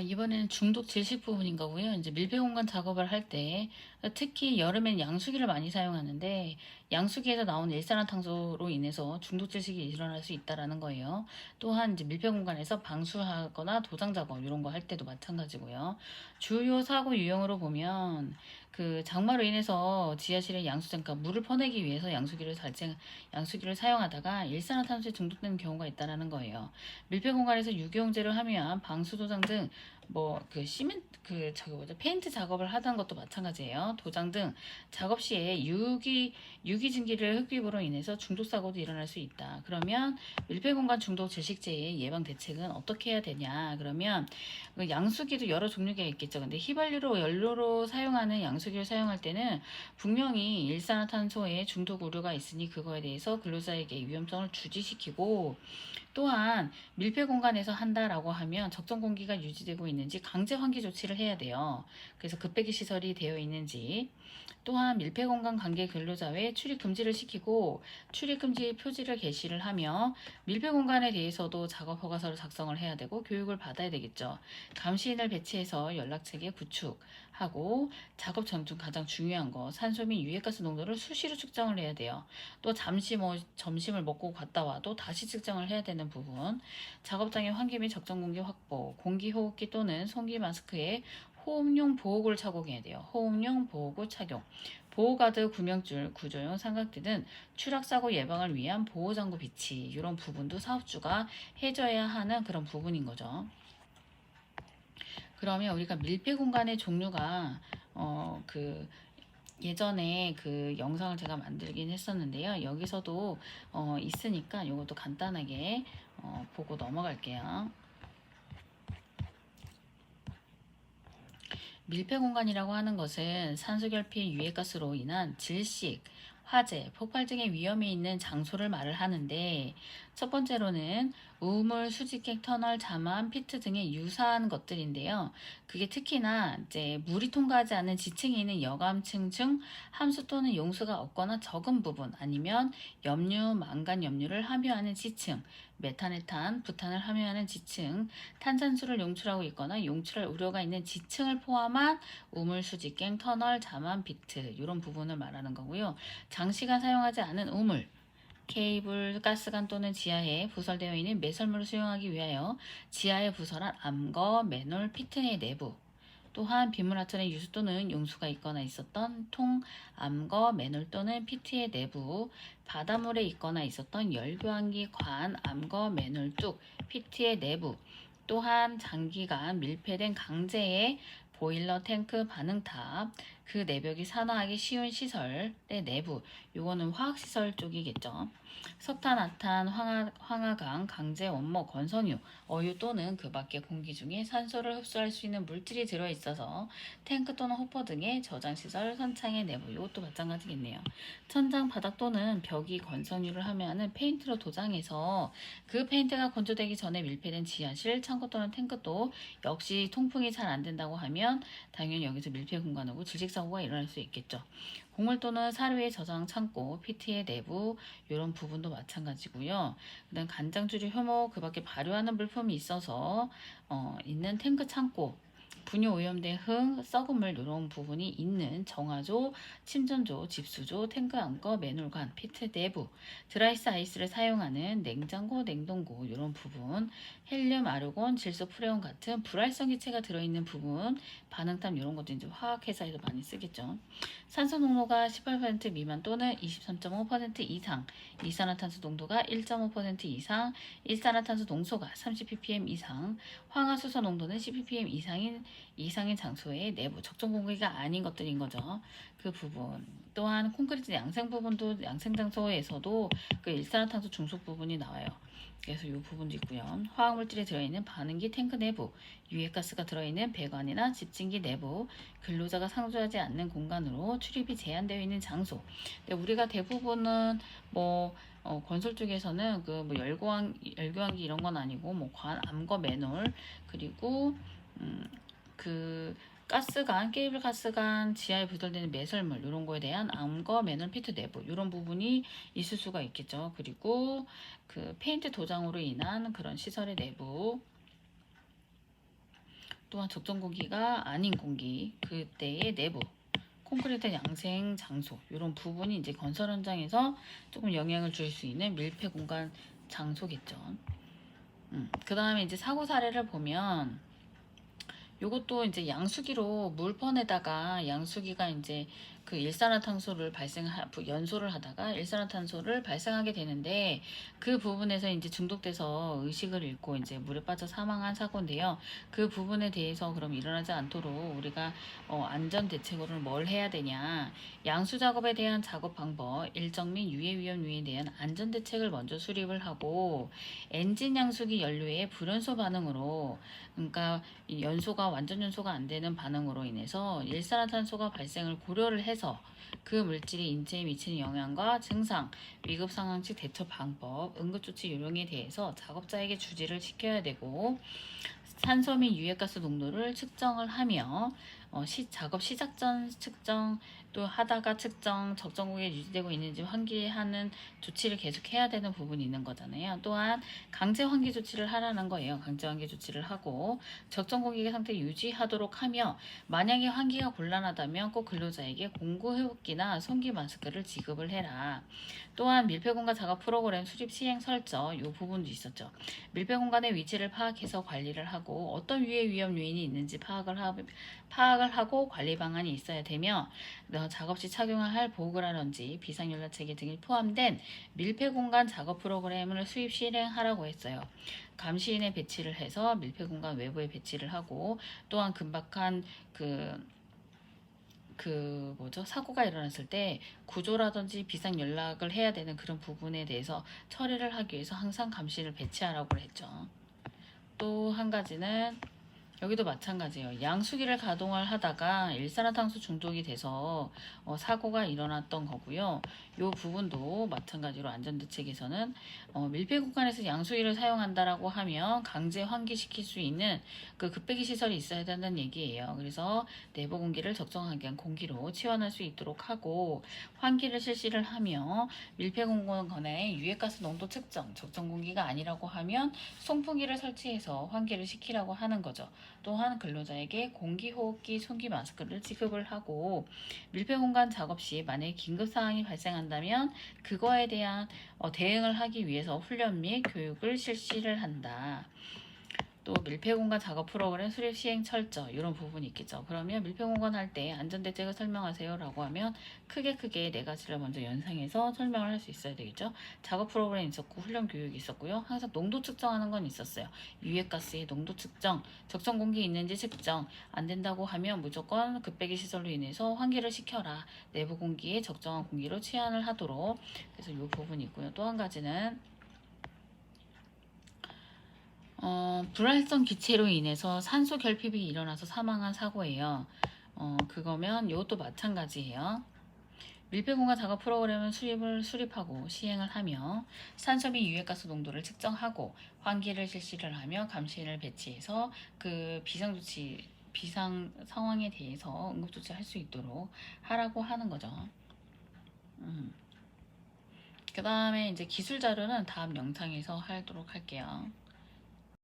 이번에는 중독 질식 부분인 거고요. 이제 밀폐 공간 작업을 할 때, 특히 여름엔 양수기를 많이 사용하는데, 양수기에서 나온 일산화탄소로 인해서 중독 질식이 일어날 수 있다라는 거예요. 또한 이제 밀폐 공간에서 방수하거나 도장 작업 이런 거 할 때도 마찬가지고요. 주요 사고 유형으로 보면 그 장마로 인해서 지하실에 양수장가 물을 퍼내기 위해서 양수기를 사용하다가 일산화탄소에 중독되는 경우가 있다라는 거예요. 밀폐 공간에서 유기용제를 함유한 방수 도장 등 뭐 그 시멘트 저기 뭐죠, 페인트 작업을 하던 것도 마찬가지예요. 도장 등 작업 시에 유기증기를 흡입으로 인해서 중독 사고도 일어날 수 있다. 그러면 밀폐 공간 중독 질식제의 예방 대책은 어떻게 해야 되냐? 그러면 그 양수기도 여러 종류가 있겠죠. 근데 휘발유로 연료로 사용하는 양수기를 사용할 때는 분명히 일산화탄소에 중독 우려가 있으니 그거에 대해서 근로자에게 위험성을 주지시키고, 또한 밀폐 공간에서 한다라고 하면 적정 공기가 유지되고 있는지 강제 환기 조치를 해야 돼요. 그래서 급배기 시설이 되어 있는지, 또한 밀폐 공간 관계 근로자 외 출입 금지를 시키고 출입 금지 표지를 게시를 하며, 밀폐 공간에 대해서도 작업 허가서를 작성을 해야 되고 교육을 받아야 되겠죠. 감시인을 배치해서 연락체계 구축하고, 작업 전 중 가장 중요한 거 산소 및 유해가스 농도를 수시로 측정을 해야 돼요. 또 잠시 점심을 먹고 갔다 와도 다시 측정을 해야 되는 부분, 작업장의 환기 및 적정 공기 확보, 공기 호흡기 또는 송기 마스크에 호흡용 보호구를 착용해야 돼요. 호흡용 보호구 착용, 보호가드, 구명줄, 구조용 삼각대 등 추락사고 예방을 위한 보호장구 비치, 이런 부분도 사업주가 해줘야 하는 그런 부분인 거죠. 그러면 우리가 밀폐 공간의 종류가 예전에 그 영상을 제가 만들긴 했었는데요. 여기서도 있으니까 이것도 간단하게 보고 넘어갈게요. 밀폐 공간이라고 하는 것은 산소결핍, 유해가스로 인한 질식, 화재, 폭발 등의 위험이 있는 장소를 말을 하는데, 첫 번째로는 우물, 수직객, 터널, 자만, 피트 등의 유사한 것들인데요. 그게 특히나 이제 물이 통과하지 않는 지층이 있는 여감층 중 함수 또는 용수가 없거나 적은 부분, 아니면 염류, 망간 염류를 함유하는 지층, 메탄에탄, 부탄을 함유하는 지층, 탄산수를 용출하고 있거나 용출할 우려가 있는 지층을 포함한 우물, 수직갱, 터널, 자만, 비트, 이런 부분을 말하는 거고요. 장시간 사용하지 않은 우물, 케이블, 가스관 또는 지하에 부설되어 있는 매설물을 수용하기 위하여 지하에 부설한 암거, 맨홀, 피트의 내부, 또한 빗물하천에 유수 또는 용수가 있거나 있었던 통, 암거, 맨홀 또는 피트의 내부, 바닷물에 있거나 있었던 열교환기, 관, 암거, 맨홀 뚝, 피트의 내부, 또한 장기간 밀폐된 강제의 보일러, 탱크, 반응탑, 그 내벽이 산화하기 쉬운 시설의 내부, 요거는 화학시설 쪽이겠죠. 석탄, 아탄, 황화강, 강제, 원목, 건선유, 어유 또는 그 밖의 공기 중에 산소를 흡수할 수 있는 물질이 들어있어서 탱크 또는 호퍼 등의 저장시설, 선창의 내부, 이것도 마찬가지겠네요. 천장, 바닥 또는 벽이 건선유를 함유하는 페인트로 도장해서 그 페인트가 건조되기 전에 밀폐된 지하실, 창고 또는 탱크도 역시 통풍이 잘 안 된다고 하면 당연히 여기서 밀폐 공간하고 질식사고가 일어날 수 있겠죠. 곡물 또는 사료의 저장 창고, PT의 내부, 이런 부분도 마찬가지고요. 그다음 간장주류, 효모, 그 밖에 발효하는 물품이 있어서 있는 탱크 창고, 분유 오염된 흙, 썩은 물 이런 부분이 있는 정화조, 침전조, 집수조, 탱크 안거, 맨홀관, 피트 내부, 드라이스 아이스를 사용하는 냉장고, 냉동고 이런 부분, 헬륨, 아르곤, 질소, 프레온 같은 불활성 기체가 들어있는 부분, 반응탑 이런 것도 이제 화학회사에서 많이 쓰겠죠. 산소 농도가 18% 미만 또는 23.5% 이상, 이산화탄소 농도가 1.5% 이상, 일산화탄소 농소가 30ppm 이상, 황화수소 농도는 10ppm 이상인 장소의 내부 적정 공기가 아닌 것들인 거죠. 그 부분. 또한 콘크리트 양생 부분도, 양생 장소에서도 그 일산화탄소 중속 부분이 나와요. 그래서 이 부분도 있고요. 화학물질이 들어있는 반응기 탱크 내부, 유해가스가 들어있는 배관이나 집진기 내부, 근로자가 상주하지 않는 공간으로 출입이 제한되어 있는 장소. 근데 우리가 대부분은 건설 쪽에서는 그 뭐 열교환기 이런 건 아니고 뭐 암거, 맨홀, 그리고 그 가스관, 케이블 가스관, 지하에 부설되는 매설물 이런 거에 대한 암거, 맨홀, 피트 내부 이런 부분이 있을 수가 있겠죠. 그리고 그 페인트 도장으로 인한 그런 시설의 내부, 또한 적정 공기가 아닌 공기, 그때의 내부, 콘크리트 양생 장소, 이런 부분이 이제 건설 현장에서 조금 영향을 줄 수 있는 밀폐 공간 장소겠죠. 그 다음에 이제 사고 사례를 보면 요것도 이제 양수기로 물펀에다가 양수기가 이제 그 일산화탄소를 연소를 하다가 일산화탄소를 발생하게 되는데, 그 부분에서 이제 중독돼서 의식을 잃고 이제 물에 빠져 사망한 사고인데요. 그 부분에 대해서 그럼 일어나지 않도록 우리가 안전 대책으로 뭘 해야 되냐? 양수 작업에 대한 작업 방법, 일정 및 유해 위험에 대한 안전 대책을 먼저 수립을 하고, 엔진 양수기 연료의 불연소 반응으로, 그러니까 이 연소가 완전 연소가 안 되는 반응으로 인해서 일산화탄소가 발생을 고려를 해서 그 물질이 인체에 미치는 영향과 증상, 위급 상황 시 대처 방법, 응급조치 요령에 대해서 작업자에게 주지를 시켜야 되고, 산소 및 유해가스 농도를 측정을 하며 작업 시작 전 측정, 또 하다가 측정, 적정 공기에 유지되고 있는지 환기하는 조치를 계속 해야 되는 부분이 있는 거잖아요. 또한 강제 환기 조치를 하라는 거예요. 강제 환기 조치를 하고 적정 공기 상태 유지하도록 하며, 만약에 환기가 곤란하다면 꼭 근로자에게 공구 회복기나 손기 마스크를 지급을 해라. 또한 밀폐공간 작업 프로그램 수립 시행 설정, 이 부분도 있었죠. 밀폐공간의 위치를 파악해서 관리를 하고 어떤 유해 위험 요인이 있는지 파악을 하고 관리 방안이 있어야 되며, 작업 시 착용할 할 보호구라든지 비상연락체계 등이 포함된 밀폐공간 작업 프로그램을 수입 실행하라고 했어요. 감시인의 배치를 해서 밀폐공간 외부에 배치를 하고, 또한 긴박한 사고가 일어났을 때 구조라든지 비상 연락을 해야 되는 그런 부분에 대해서 처리를 하기 위해서 항상 감시를 배치하라고 했죠. 또 한 가지는 여기도 마찬가지예요. 양수기를 가동을 하다가 일산화탄소 중독이 돼서 사고가 일어났던 거고요. 이 부분도 마찬가지로 안전대책에서는 밀폐 공간에서 양수기를 사용한다라고 하면 강제 환기시킬 수 있는 그 급배기 시설이 있어야 된다는 얘기예요. 그래서 내부 공기를 적정하게 한 공기로 치환할 수 있도록 하고, 환기를 실시를 하며 밀폐 공간의 유해가스 농도 측정, 적정 공기가 아니라고 하면 송풍기를 설치해서 환기를 시키라고 하는 거죠. 또한 근로자에게 공기호흡기, 손기 마스크를 지급을 하고, 밀폐공간 작업 시 만약에 긴급사항이 발생한다면 그거에 대한 대응을 하기 위해서 훈련 및 교육을 실시를 한다. 또 밀폐공간 작업 프로그램 수립 시행 철저, 이런 부분이 있겠죠. 그러면 밀폐공간 할 때 안전대책을 설명하세요 라고 하면 크게 네 가지를 먼저 연상해서 설명을 할 수 있어야 되겠죠. 작업 프로그램 있었고 훈련 교육이 있었고요. 항상 농도 측정하는 건 있었어요. 유해가스의 농도 측정, 적정 공기 있는지 측정, 안 된다고 하면 무조건 급배기 시설로 인해서 환기를 시켜라. 내부 공기에 적정한 공기로 치환을 하도록. 그래서 이 부분이 있고요. 또 한 가지는 불활성 기체로 인해서 산소 결핍이 일어나서 사망한 사고예요. 그거면 이것도 마찬가지예요. 밀폐공간 작업 프로그램은 수립하고 시행을 하며, 산소 및 유해가스 농도를 측정하고 환기를 실시를 하며 감시인을 배치해서 그 비상 상황에 대해서 응급조치할 수 있도록 하라고 하는 거죠. 그 다음에 이제 기술 자료는 다음 영상에서 하도록 할게요.